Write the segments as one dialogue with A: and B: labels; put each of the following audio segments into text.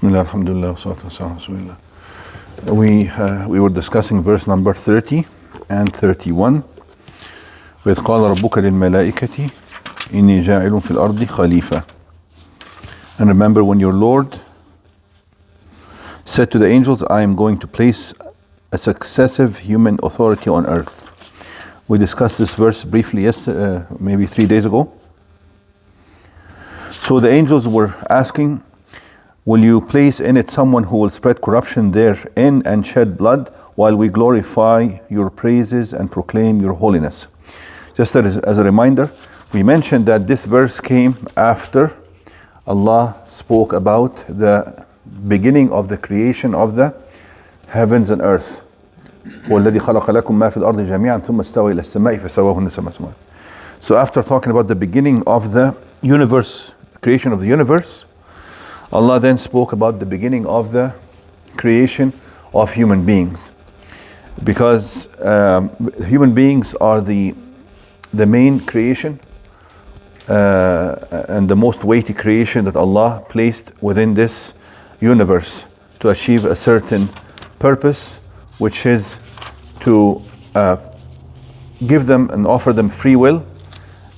A: Bismillah, alhamdulillah, salatu wassalamu ala rasulillah. We were discussing verse number 30 and 31 with قال ربك للملائكة إني جاعل في الأرض خليفة. And remember when your Lord said to the angels, I am going to place a successive human authority on earth. We discussed this verse briefly yesterday, maybe 3 days ago. So the angels were asking, will you place in it someone who will spread corruption therein and shed blood while we glorify your praises and proclaim your holiness? Just as a reminder, we mentioned that this verse came after Allah spoke about the beginning of the creation of the heavens and earth. هو الذي خلق لكم ما في الأرض جميعا ثم استوى إلى السماء فسواهن سبع سماوات. So after talking about the beginning of the universe, creation of the universe, Allah then spoke about the beginning of the creation of human beings, because human beings are the main creation and the most weighty creation that Allah placed within this universe to achieve a certain purpose, which is to give them and offer them free will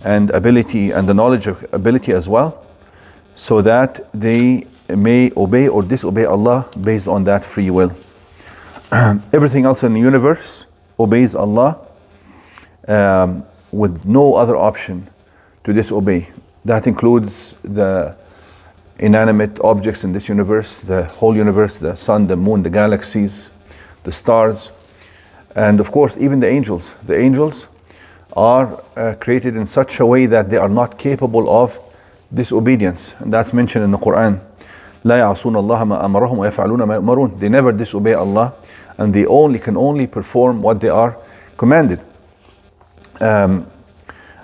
A: and ability and the knowledge of ability as well, so that they may obey or disobey Allah based on that free will. Everything else in the universe obeys Allah with no other option to disobey. That includes the inanimate objects in this universe, the whole universe, the sun, the moon, the galaxies, the stars, and of course even the angels. The angels are created in such a way that they are not capable of disobedience, and that's mentioned in the Quran. لا يعصون الله ما أمرهم ويفعلون ما يؤمرون. They never disobey Allah, and they can only perform what they are commanded.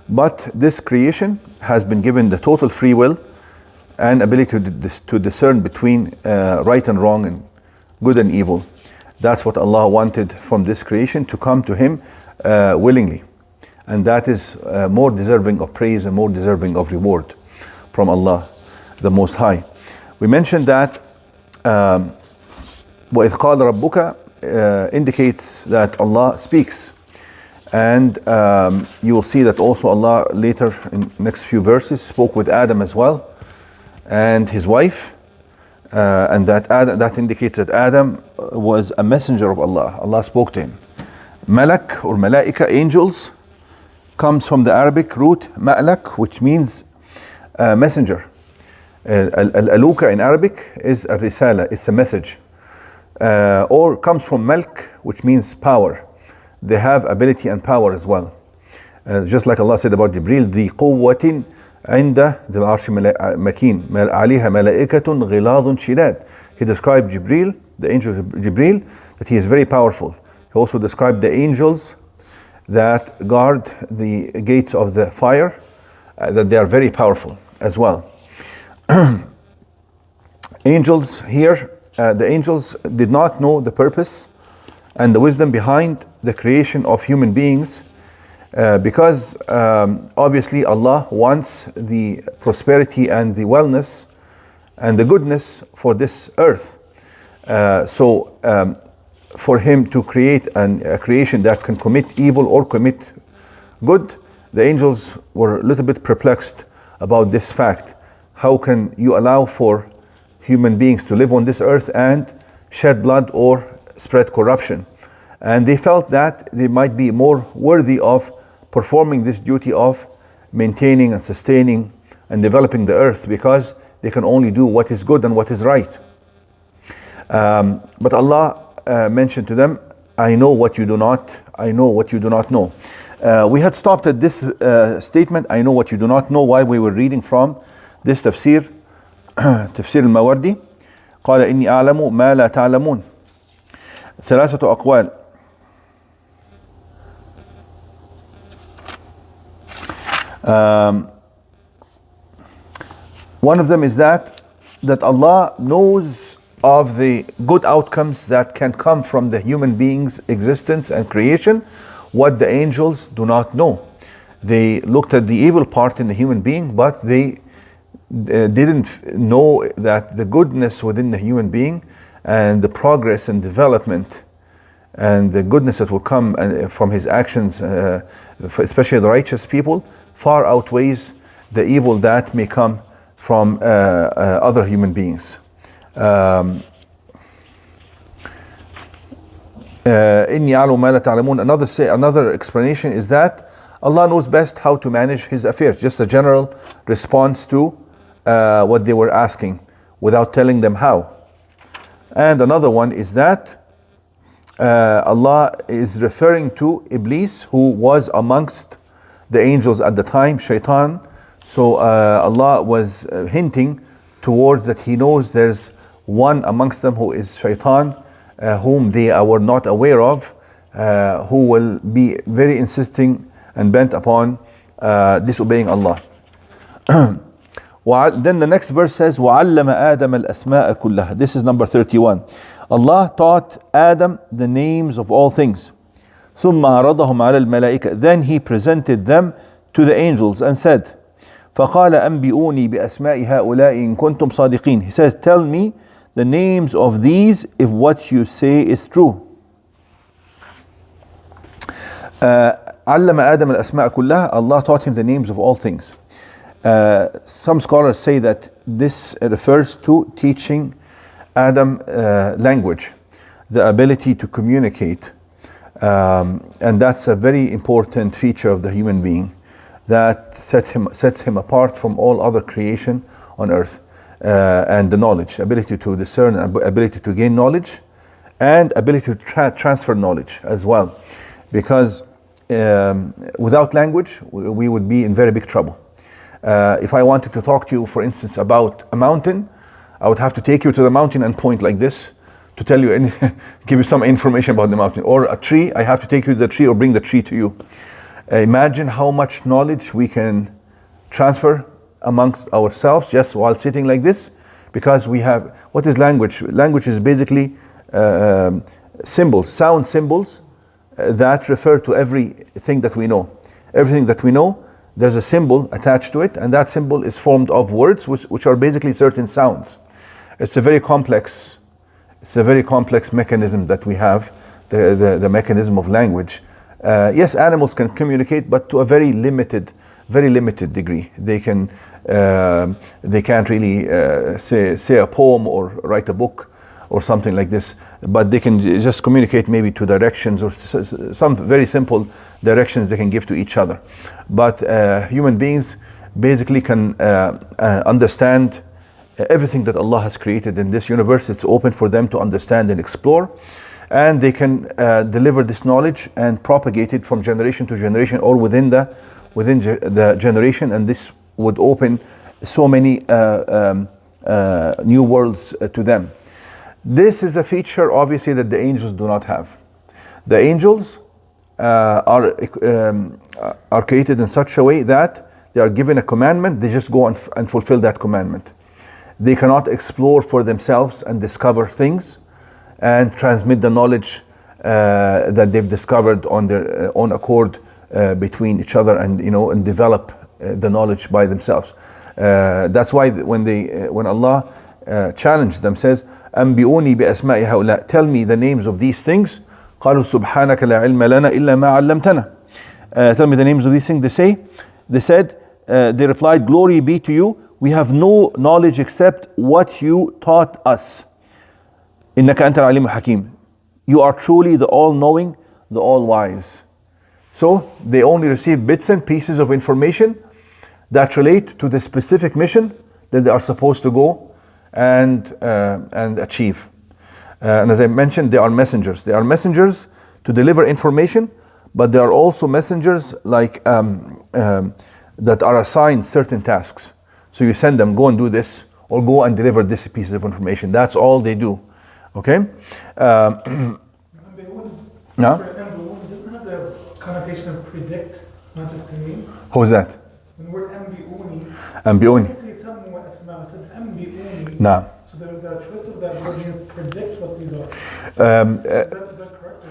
A: But this creation has been given the total free will and ability to discern between right and wrong and good and evil. That's what Allah wanted from this creation, to come to Him willingly, and that is more deserving of praise and more deserving of reward from Allah the Most High. We mentioned that وَإِذْ قَالَ رَبُّكَ indicates that Allah speaks, and you will see that also Allah later in next few verses spoke with Adam as well and his wife, and that indicates that Adam was a messenger of Allah. Allah spoke to him. Malak or Malaika, angels, comes from the Arabic root ma'lak, which means messenger. Al-aluka in Arabic is a risala, it's a message, or comes from malk, which means power. They have ability and power as well, just like Allah said about Jibril, ذي قوة عند ذي العرش مكين عليها ملائكة غلاظ شداد. He described Jibril, the angel Jibril, that he is very powerful. He also described the angels that guard the gates of the fire, that they are very powerful as well. Angels here, the angels did not know the purpose and the wisdom behind the creation of human beings, because obviously Allah wants the prosperity and the wellness and the goodness for this earth. So for Him to create a creation that can commit evil or commit good, the angels were a little bit perplexed about this fact. How can you allow for human beings to live on this earth and shed blood or spread corruption? And they felt that they might be more worthy of performing this duty of maintaining and sustaining and developing the earth, because they can only do what is good and what is right. But Allah mentioned to them, I know what you do not know. We had stopped at this statement, I know what you do not know, while we were reading from this tafsir, تفسير الماوردي. قال إني أعلم ما لا تعلمون. ثلاثة أقوال. One of them is that Allah knows of the good outcomes that can come from the human being's existence and creation, what the angels do not know. They looked at the evil part in the human being, but they didn't know that the goodness within the human being and the progress and development and the goodness that will come from his actions, especially the righteous people, far outweighs the evil that may come from other human beings. إني أعلم ما لا تعلمون. Another explanation is that Allah knows best how to manage His affairs. Just a general response to what they were asking without telling them how. And another one is that Allah is referring to Iblis, who was amongst the angels at the time, Shaitan. So Allah was hinting towards that He knows there's one amongst them who is Shaitan, whom they were not aware of, who will be very insisting and bent upon disobeying Allah. Then the next verse says, وَعَلَّمَ آدَمَ الْأَسْمَاءَ كُلَّهَا. This is number 31. Allah taught Adam the names of all things. ثُمَّ عَرَضَهُمْ عَلَى الْمَلَائِكَةِ. Then He presented them to the angels and said, فَقَالَ أَنْبِئُونِي بِأَسْمَاءِ هَؤُلَاءِ إِن كُنْتُمْ صَادِقِينَ. He says, tell me the names of these if what you say is true. عَلَّمَ آدَمَ الْأَسْمَاءَ كُلَّهَا. Allah taught him the names of all things. Some scholars say that this refers to teaching Adam language, the ability to communicate, and that's a very important feature of the human being that sets him apart from all other creation on earth. And the knowledge, ability to discern, ability to gain knowledge, and ability to transfer knowledge as well, because without language we would be in very big trouble. If I wanted to talk to you, for instance, about a mountain, I would have to take you to the mountain and point like this to tell you give you some information about the mountain. Or a tree, I have to take you to the tree or bring the tree to you. Imagine how much knowledge we can transfer amongst ourselves just while sitting like this, because we have, what is language? Language is basically symbols, sound symbols that refer to everything that we know. Everything that we know, there's a symbol attached to it, and that symbol is formed of words which are basically certain sounds. It's a very complex mechanism that we have, the mechanism of language. Yes, animals can communicate, but to a very limited degree. They can't really say a poem or write a book or something like this, but they can just communicate maybe to directions or some very simple directions they can give to each other. But human beings basically can understand everything that Allah has created in this universe. It's open for them to understand and explore, and they can deliver this knowledge and propagate it from generation to generation or within the generation, and this would open so many new worlds to them. This is a feature, obviously, that the angels do not have. The angels are created in such a way that they are given a commandment, they just go and fulfill that commandment. They cannot explore for themselves and discover things and transmit the knowledge that they've discovered on their own accord between each other, and develop the knowledge by themselves. That's why when Allah challenged them, says, أنبئوني بأسماء هؤلاء. Tell me the names of these things. قالوا سبحانك لا علم لنا إلا ما علمتنا. Tell me the names of these things. They replied, glory be to you, we have no knowledge except what you taught us. إنك أنت العليم الحكيم. You are truly the all-knowing, the all-wise. So they only receive bits and pieces of information that relate to the specific mission that they are supposed to go and achieve. And as I mentioned, they are messengers. They are messengers to deliver information, but they are also messengers that are assigned certain tasks. So you send them, go and do this, or go and deliver this piece of information. That's all they do. Okay?
B: No? Doesn't have the connotation of predict, not just to name.
A: Who's that?
B: The word أنبئوني.
A: أنبئوني.
B: Say something what اسمع. Said أنبئوني.
A: No.
B: So the twist of that word means predict what these are. Is that correct?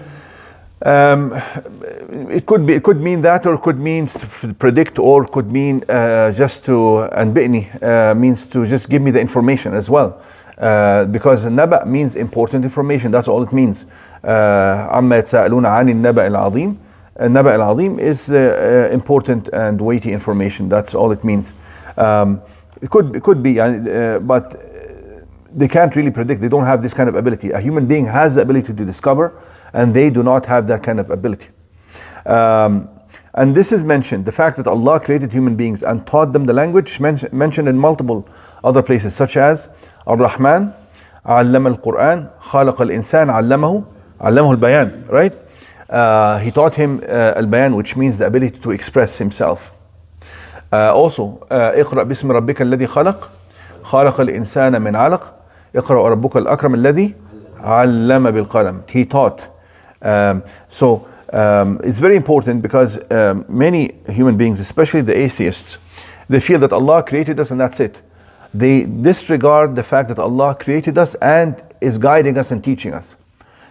A: It could mean that, or it could mean to predict, or could mean just to أنبئني means to just give me the information as well. Because النبأ means important information. That's all it means. عما يتساءلون عن النبأ العظيم. النبأ العظيم is important and weighty information. That's all it means. It could be, but they can't really predict. They don't have this kind of ability. A human being has the ability to discover, and they do not have that kind of ability. And this is mentioned, the fact that Allah created human beings and taught them the language, mentioned in multiple other places, such as Ar-Rahman, علم القرآن, خلق الإنسان, علمه البيان, right? He taught him al-bayan, which means the ability to express himself. Also, اقرأ باسم ربك الذي خلق الإنسان من علق, اقرأ ربك الأكرم الذي علم بالقلم. He taught. So it's very important, because many human beings, especially the atheists, they feel that Allah created us and that's it. They disregard the fact that Allah created us and is guiding us and teaching us.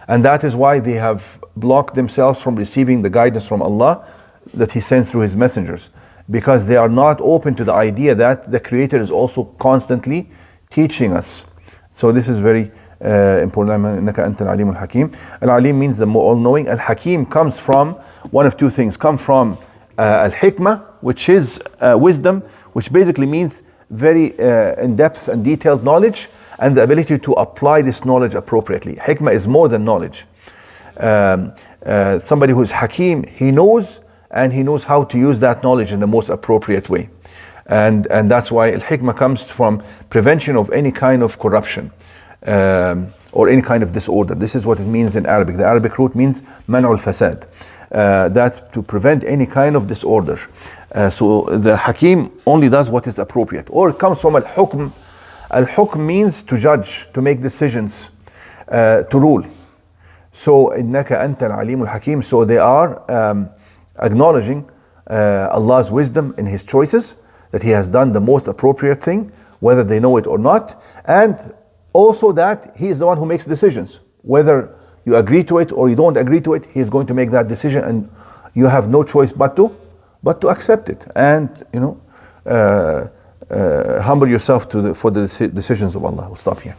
A: And that is why they have blocked themselves from receiving the guidance from Allah that He sends through His messengers, because they are not open to the idea that the Creator is also constantly teaching us. So this is very important. إنك أنت العليم الحكيم. Al-Alim means the all-knowing. Al-Hakim comes from one of two things. Come from Al-Hikmah, which is wisdom, which basically means very in-depth and detailed knowledge, and the ability to apply this knowledge appropriately. Hikmah is more than knowledge. Somebody who is Hakim, he knows, and he knows how to use that knowledge in the most appropriate way. And that's why Al-Hikmah comes from prevention of any kind of corruption or any kind of disorder. This is what it means in Arabic. The Arabic root means man'ul fasad, that to prevent any kind of disorder. So the Hakim only does what is appropriate. Or it comes from Al-Hukm. Al-Hukm means to judge, to make decisions, to rule. So إنك أنت العليم الحكيم. So they are acknowledging Allah's wisdom in His choices, that He has done the most appropriate thing, whether they know it or not, and also that He is the one who makes decisions. Whether you agree to it or you don't agree to it, He is going to make that decision, and you have no choice but to accept it, and humble yourself for the decisions of Allah. We'll stop here.